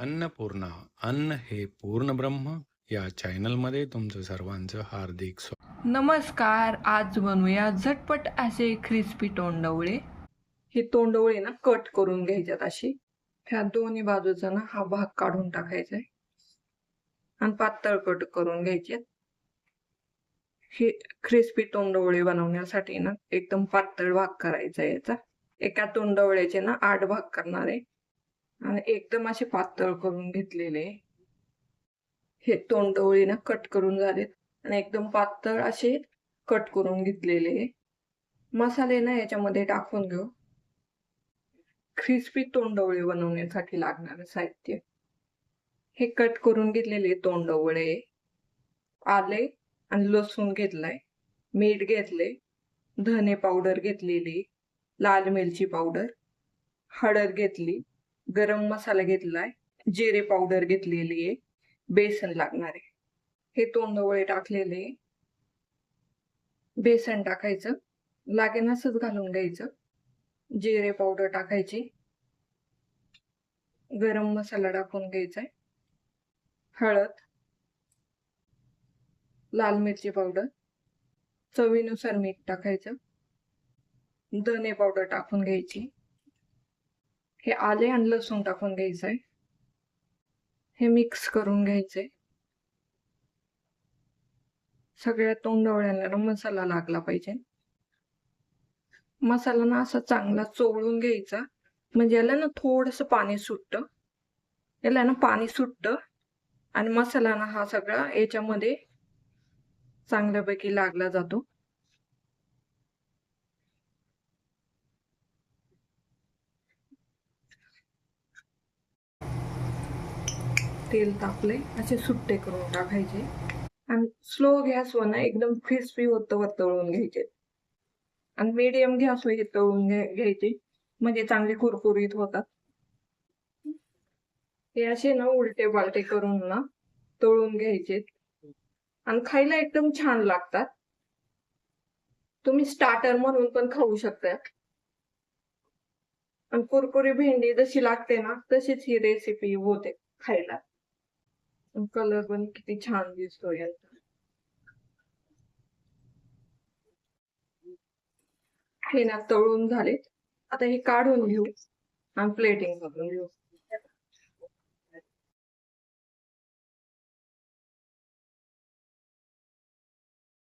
अन्नपूर्णा अन्न हे पूर्ण ब्रह्म या चॅनलमध्ये तुमचं सर्वांचं हार्दिक स्वागत. नमस्कार. आज बनवूया झटपट असे क्रिस्पी तोंडवळे. हे तोंडवळे ना कट करून घ्यायच्यात अशी. ह्या दोन्ही बाजूचा ना हा भाग काढून टाकायचा आहे आणि पातळ कट करून घ्यायचे. हे क्रिस्पी तोंडवळे बनवण्यासाठी ना एकदम पातळ भाग करायचा याचा. एका तोंडवळ्याचे ना 8 भाग करणार आहे आणि एकदम असे पातळ करून घेतलेले. हे तोंडवळे ना कट करून झालेत आणि एकदम पातळ असे कट करून घेतलेले. मसाले ना याच्यामध्ये टाकून घेऊ. क्रिस्पी तोंडवळे बनवण्यासाठी लागणारे साहित्य: हे कट करून घेतलेले तोंडवळे, आले आणि लसूण घेतलाय, मीठ घेतले, धने पावडर घेतलेली, लाल मिरची पावडर, हळद घेतली, गरम मसाला घेतलाय, जिरे पावडर घेतलेली आहे, बेसन लागणार आहे. हे तोंडवळे टाकलेले, बेसन टाकायचं, लागेल असंच घालून घ्यायचं, जिरे पावडर टाकायची, गरम मसाला टाकून घ्यायचा, हळद, लाल मिरची पावडर, चवीनुसार मीठ टाकायचं, धने पावडर टाकून घ्यायची, हे आले आणि लसूण टाकून घ्यायचंय, हे मिक्स करून घ्यायचंय. सगळ्या तोंडवळ्यांना मसाला लागला पाहिजे. मसाला ना असा चांगला चोळून घ्यायचा, म्हणजे याला ना थोडंसं पाणी सुटतं. याला ना पाणी सुटतं आणि मसाला ना हा सगळा याच्यामध्ये चांगल्यापैकी लागला जातो. तेल तापले, असे सुट्टे करून टाकायचे आणि स्लो गॅसवर ना एकदम क्रिस्पी होतं तळून घ्यायचे आणि मीडियम गॅसवर तळून घ्यायचे, म्हणजे चांगले कुरकुरीत होतात. हे असे ना उलटे पालटे करून ना तळून घ्यायचे आणि खायला एकदम छान लागतात. तुम्ही स्टार्टर म्हणून पण खाऊ शकता. आणि कुरकुरी भेंडी जशी लागते ना तशीच ही रेसिपी होते खायला. कलर पण किती छान दिसतो याचा. हे ना तळून झाले, आता हे काढून घेऊ आणि प्लेटिंग करून घेऊ.